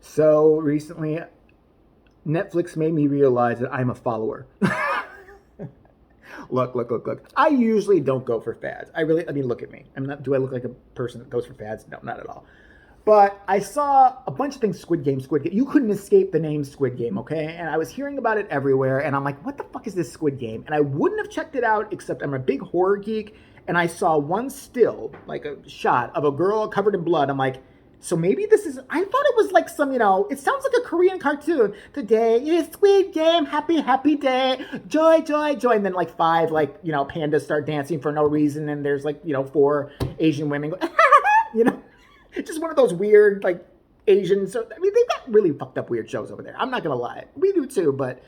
So recently, Netflix made me realize that I'm a follower. Look. I usually don't go for fads. I mean, look at me. I'm not. Do I look like a person that goes for fads? No, not at all. But I saw a bunch of things. Squid Game, Squid Game. You couldn't escape the name Squid Game, okay? And I was hearing about it everywhere, and I'm like, what the fuck is this Squid Game? And I wouldn't have checked it out except I'm a big horror geek, and I saw one still, like a shot of a girl covered in blood. I'm like, so maybe this is. I thought it was like some, it sounds like a Korean cartoon. Today is Squid Game, happy, happy day, joy, joy, joy. And then like five, pandas start dancing for no reason. And there's like, four Asian women go, you know, just one of those weird, like Asian. So, I mean, they've got really fucked up weird shows over there. I'm not going to lie. We do too, but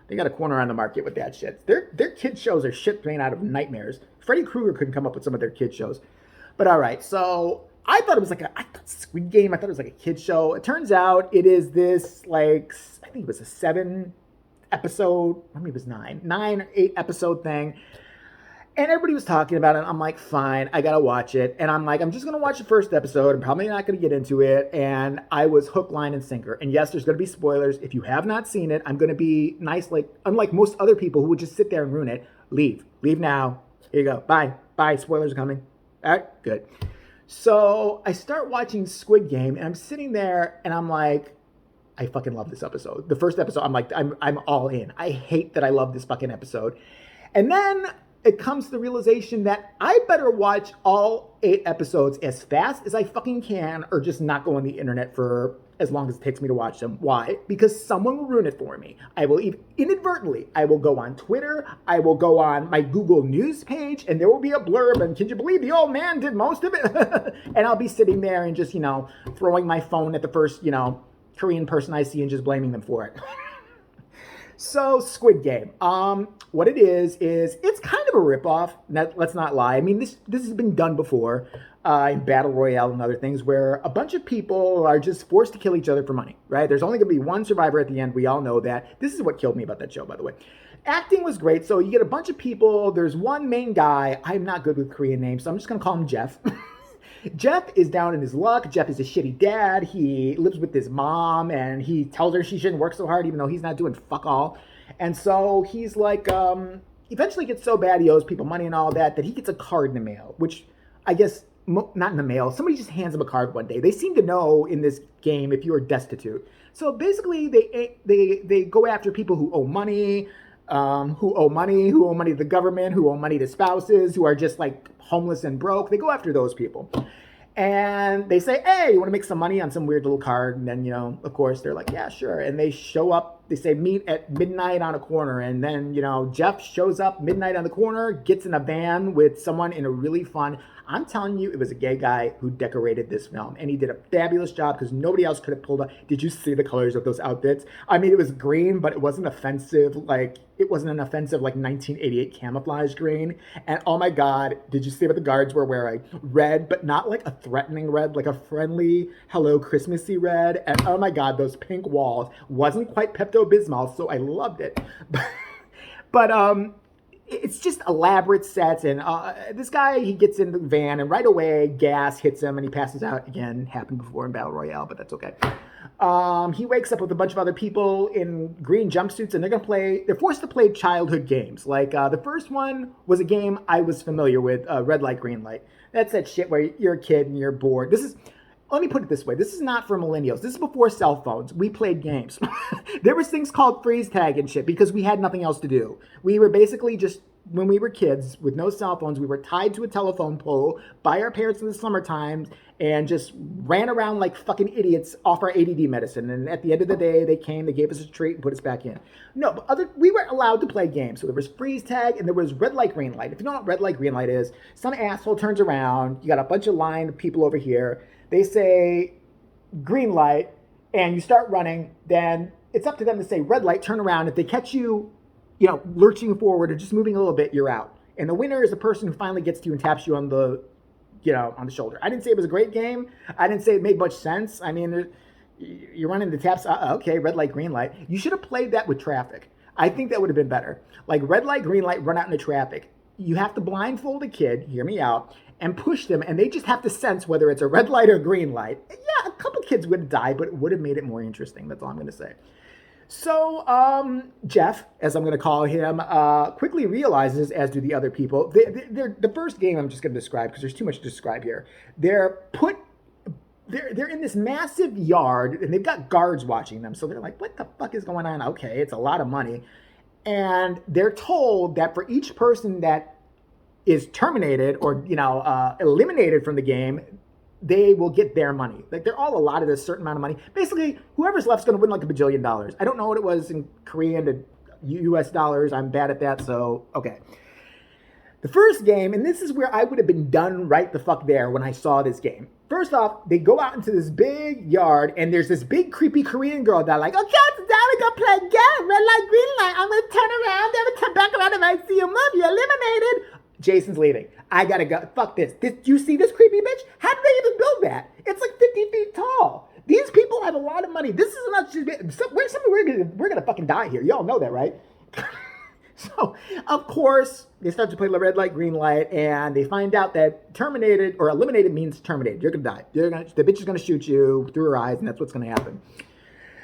they got a corner on the market with that shit. Their kid shows are shit made out of nightmares. Freddy Krueger couldn't come up with some of their kid shows. But all right, so I thought it was I thought Squid Game, I thought it was like a kid show. It turns out it is this, I think it was a 7 episode, maybe it was 9 or 8 episode thing. And everybody was talking about it. I'm like, fine, I gotta watch it. And I'm like, I'm just gonna watch the first episode. I'm probably not gonna get into it. And I was hook, line, and sinker. And yes, there's gonna be spoilers. If you have not seen it, I'm gonna be nice, unlike most other people who would just sit there and ruin it. Leave now. Here you go. Bye. Spoilers are coming. All right, good. So I start watching Squid Game, and I'm sitting there, and I'm like, I fucking love this episode. The first episode, I'm like, I'm all in. I hate that I love this fucking episode. And then it comes to the realization that I better watch all 8 episodes as fast as I fucking can, or just not go on the internet for as long as it takes me to watch them. Why? Because someone will ruin it for me. I will inadvertently, I will go on Twitter, I will go on my Google News page, and there will be a blurb, and can you believe the old man did most of it? And I'll be sitting there and just, throwing my phone at the first, Korean person I see and just blaming them for it. So, Squid Game. What it is it's kind of a ripoff. Let's not lie. I mean, this has been done before in Battle Royale and other things where a bunch of people are just forced to kill each other for money, right? There's only going to be one survivor at the end. We all know that. This is what killed me about that show, by the way. Acting was great. So you get a bunch of people. There's one main guy. I'm not good with Korean names, so I'm just going to call him Jeff. Jeff is down in his luck. Jeff is a shitty dad. He lives with his mom, and he tells her she shouldn't work so hard, even though he's not doing fuck all. And so he's like, eventually gets so bad he owes people money and all that he gets a card in the mail, which I guess, not in the mail. Somebody just hands him a card one day. They seem to know in this game if you are destitute. So basically, they go after people who owe money, who owe money to the government, who owe money to spouses, who are just like homeless and broke. They go after those people. And they say, hey, you want to make some money on some weird little card? And then, of course, they're like, yeah, sure. And they show up. They say, meet at midnight on a corner. And then, Jeff shows up midnight on the corner, gets in a van with someone in a really fun. I'm telling you, it was a gay guy who decorated this film. And he did a fabulous job because nobody else could have pulled up. Did you see the colors of those outfits? I mean, it was green, but it wasn't offensive. It wasn't an offensive 1988 camouflage green. And oh my God, did you see what the guards were wearing? Red, but not like a threatening red, like a friendly, hello, Christmassy red. And oh my God, those pink walls. Wasn't quite Pepto-Bismol, so I loved it. But it's just elaborate sets, and this guy, he gets in the van, and right away, gas hits him, and he passes out. Again, happened before in Battle Royale, but that's okay. He wakes up with a bunch of other people in green jumpsuits, and they're forced to play childhood games. The first one was a game I was familiar with, Red Light, Green Light. That's that shit where you're a kid and you're bored. Let me put it this way. This is not for millennials. This is before cell phones. We played games. There was things called freeze tag and shit because we had nothing else to do. We were basically just, when we were kids with no cell phones, we were tied to a telephone pole by our parents in the summertime and just ran around like fucking idiots off our ADD medicine. And at the end of the day, they gave us a treat and put us back in. No, but we were allowed to play games. So there was freeze tag and there was red light, green light. If you don't know what red light, green light is, some asshole turns around. You got a bunch of line of people over here. They say green light and you start running, then it's up to them to say red light, turn around. If they catch you, lurching forward or just moving a little bit, you're out. And the winner is the person who finally gets to you and taps you on the shoulder. I didn't say it was a great game. I didn't say it made much sense. I mean, you're running the taps. Okay, red light, green light. You should have played that with traffic. I think that would have been better. Like red light, green light, run out into traffic. You have to blindfold a kid, hear me out, and push them, and they just have to sense whether it's a red light or green light. Yeah, a couple kids would have died, but it would have made it more interesting. That's all I'm going to say. So Jeff, as I'm going to call him, quickly realizes, as do the other people, the first game I'm just going to describe because there's too much to describe here. They're in this massive yard, and they've got guards watching them. So they're like, what the fuck is going on? Okay, it's a lot of money. And they're told that for each person that is terminated or, eliminated from the game, they will get their money. Like, they're all allotted a certain amount of money. Basically, whoever's left's going to win like $1 billion. I don't know what it was in Korean to US dollars. I'm bad at that, so okay. The first game, and this is where I would have been done right the fuck there when I saw this game. First off, they go out into this big yard, and there's this big creepy Korean girl that like, okay, today we gonna play a game, red light, green light. I'm gonna turn around, then I'm gonna turn back around if I see you move, you're eliminated. Jason's leaving. I gotta go. Fuck this. Do you see this creepy bitch? How did they even build that? It's like 50 feet tall. These people have a lot of money. This is not just we're gonna fucking die here. Y'all know that, right? So, of course, they start to play the red light, green light, and they find out that terminated or eliminated means terminated. You're gonna die. The bitch is gonna shoot you through her eyes, and that's what's gonna happen.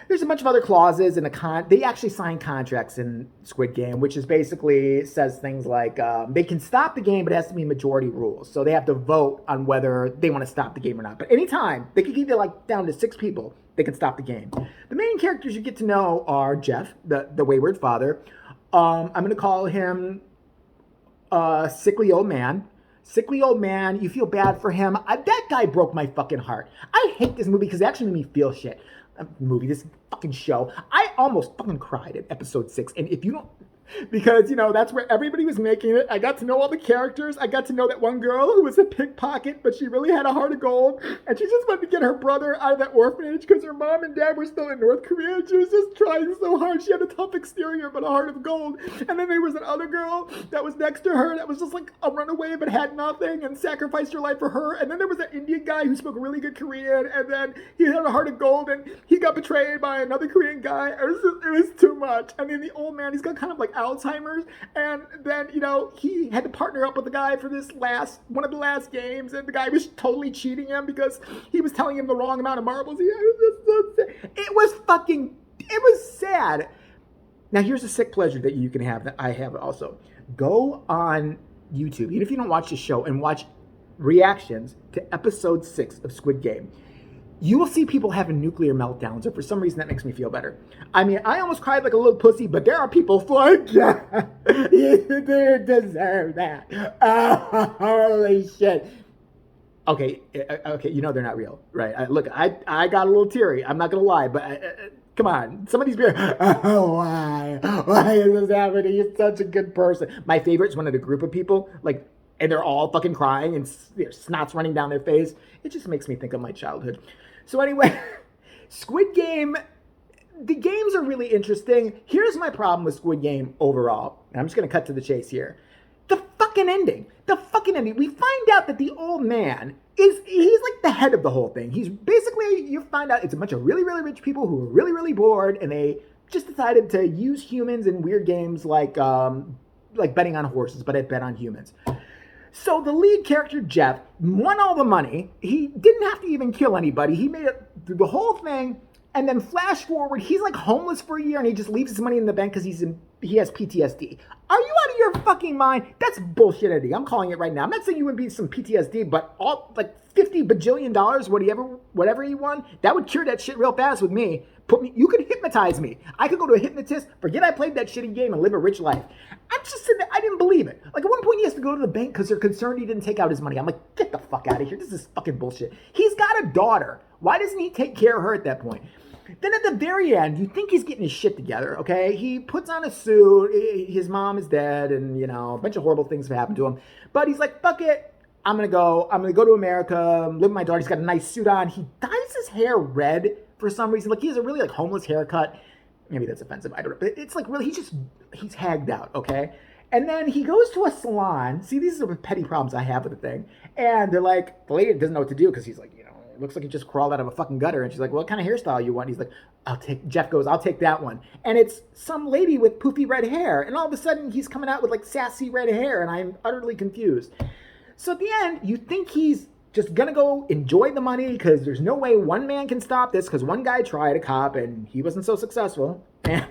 There's a bunch of other clauses in they actually sign contracts in Squid Game, which is basically says things like they can stop the game, but it has to be majority rules. So they have to vote on whether they want to stop the game or not. But anytime, they can keep it like down to 6 people, they can stop the game. The main characters you get to know are Jeff, the wayward father. I'm going to call him Sickly Old Man. Sickly Old Man, you feel bad for him. That guy broke my fucking heart. I hate this movie because it actually made me feel shit. This fucking show. I almost fucking cried at episode 6. And if you don't, because, that's where everybody was making it. I got to know all the characters. I got to know that one girl who was a pickpocket, but she really had a heart of gold. And she just wanted to get her brother out of that orphanage because her mom and dad were still in North Korea. And she was just trying so hard. She had a tough exterior, but a heart of gold. And then there was another girl that was next to her that was just like a runaway, but had nothing and sacrificed her life for her. And then there was an Indian guy who spoke really good Korean. And then he had a heart of gold and he got betrayed by another Korean guy. It was too much. And then the old man, he's got kind of like Alzheimer's, and then he had to partner up with the guy for one of the last games, and the guy was totally cheating him because he was telling him the wrong amount of marbles. It was sad. Now here's a sick pleasure that you can have that I have also. Go on YouTube, even if you don't watch the show, and watch reactions to episode 6 of Squid Game. You will see people having nuclear meltdowns, and for some reason that makes me feel better. I mean, I almost cried like a little pussy, but there are people like, yeah, you deserve that. Oh, holy shit. Okay, they're not real, right? Look, I got a little teary. I'm not going to lie, but come on. Some of these people, why? Why is this happening? You're such a good person. My favorite is one of the group of people, and they're all fucking crying, and their snot's running down their face. It just makes me think of my childhood. So anyway, Squid Game, the games are really interesting. Here's my problem with Squid Game overall. And I'm just going to cut to the chase here. The fucking ending. We find out that the old man he's like the head of the whole thing. He's basically, you find out it's a bunch of really, really rich people who are really, really bored, and they just decided to use humans in weird games like betting on horses, but I bet on humans. So the lead character, Jeff, won all the money. He didn't have to even kill anybody. He made it through the whole thing. And then flash forward, he's like homeless for a year and he just leaves his money in the bank because he has PTSD. Are you out of your fucking mind? That's bullshit, Eddie. I'm calling it right now. I'm not saying you would be some PTSD, but all like $50 bajillion, whatever he won, that would cure that shit real fast with me. You could hypnotize me. I could go to a hypnotist, forget I played that shitty game and live a rich life. I'm just sitting there, I didn't believe it. Like at one point he has to go to the bank because they're concerned he didn't take out his money. I'm like, get the fuck out of here. This is fucking bullshit. He's got a daughter. Why doesn't he take care of her at that point? Then at the very end, you think he's getting his shit together, okay? He puts on a suit, his mom is dead, and, a bunch of horrible things have happened to him. But he's like, fuck it, I'm gonna go to America, live with my daughter. He's got a nice suit on. He dyes his hair red for some reason. Like, he has a really, homeless haircut. Maybe that's offensive, I don't know. But it's like, really, he's hagged out, okay? And then he goes to a salon. See, these are the petty problems I have with the thing. And they're like, the lady doesn't know what to do because he's like, it looks like he just crawled out of a fucking gutter. And she's like, what kind of hairstyle you want? And he's like, Jeff goes, I'll take that one. And it's some lady with poofy red hair. And all of a sudden he's coming out with sassy red hair. And I'm utterly confused. So at the end, you think he's just gonna go enjoy the money because there's no way one man can stop this because one guy tried, a cop, and he wasn't so successful. And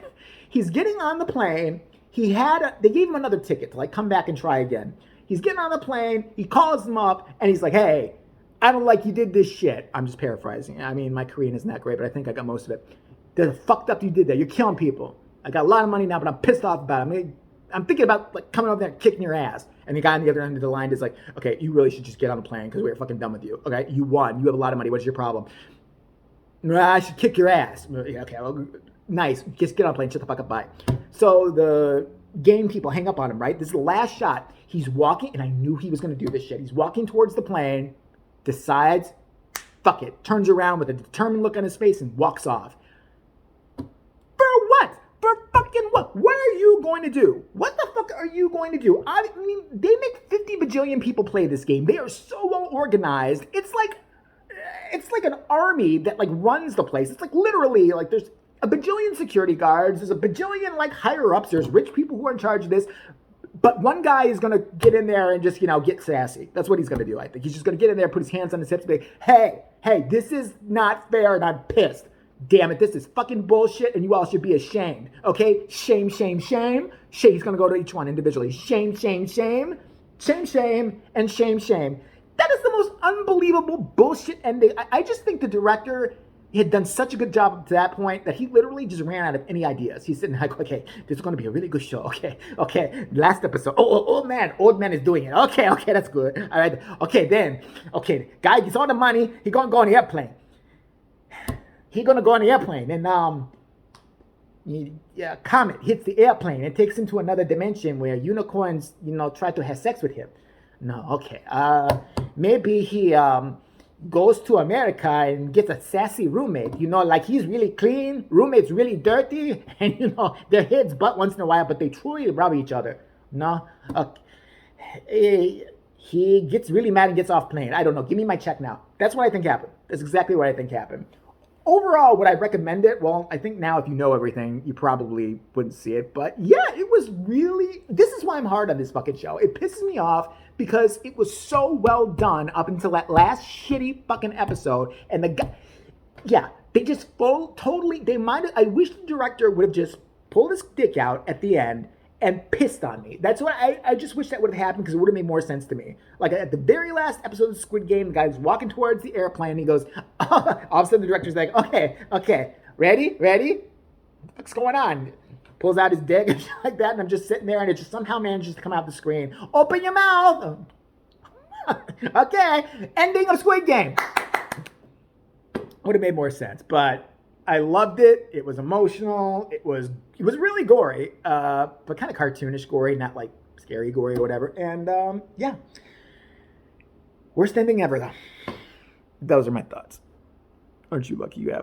he's getting on the plane. They gave him another ticket to like come back and try again. He's getting on the plane. He calls them up and he's like, "Hey, I don't like you did this shit." I'm just paraphrasing. I mean, my Korean isn't that great, but I think I got most of it. The fucked up you did that. You're killing people. I got a lot of money now, but I'm pissed off about it. I'm thinking about like coming over there and kicking your ass. And the guy on the other end of the line is like, "Okay, you really should just get on the plane because we're fucking done with you. Okay, you won. You have a lot of money. What's your problem?" "I should kick your ass." "Okay, well, nice. Just get on the plane. Shut the fuck up. Bye." So the game people hang up on him, right? This is the last shot. He's walking, and I knew he was going to do this shit. He's walking towards the plane, decides, fuck it, turns around with a determined look on his face and walks off. For what? For fucking what? What are you going to do? What the fuck are you going to do? I mean, they make 50 bajillion people play this game. They are so well organized. It's like an army that like runs the place. It's like literally like there's a bajillion security guards. There's a bajillion like higher ups. There's rich people who are in charge of this. But one guy is going to get in there and just, get sassy. That's what he's going to do, I think. He's just going to get in there, put his hands on his hips and be like, hey, this is not fair and I'm pissed. Damn it, this is fucking bullshit and you all should be ashamed. Okay? Shame, shame, shame. Shame. He's going to go to each one individually. Shame, shame, shame. Shame, shame, and shame, shame. That is the most unbelievable bullshit ending. I just think the director had done such a good job up to that point that he literally just ran out of any ideas. He's sitting like, "Okay, this is going to be a really good show. Okay, last episode. Old man is doing it. Okay, that's good. All right, guy gets all the money. He going to go on the airplane. And comet hits the airplane and takes him to another dimension where unicorns, try to have sex with him. No, okay. Maybe he goes to America and gets a sassy roommate. Like he's really clean, roommate's really dirty, and their heads butt once in a while, but they truly rub each other. No, he gets really mad and gets off plane. I don't know. Give me my check now. That's what I think happened. That's exactly what I think happened. Overall, would I recommend it? Well, I think now if you know everything, you probably wouldn't see it. But yeah, it was really, this is why I'm hard on this fucking show. It pisses me off because it was so well done up until that last shitty fucking episode. And the guy, they just I wish the director would have just pulled his dick out at the end and pissed on me. That's what I just wish that would have happened because it would have made more sense to me. Like at the very last episode of Squid Game, the guy's walking towards the airplane and he goes, all of a sudden the director's like, okay, ready? What the fuck's going on? Pulls out his dick and shit like that, and I'm just sitting there and it just somehow manages to come out the screen. Open your mouth! Okay, ending of Squid Game. Would have made more sense, but I loved it. It was emotional. It was really gory, but kind of cartoonish gory, not like scary gory or whatever. And worst ending ever though. Those are my thoughts. Aren't you lucky you have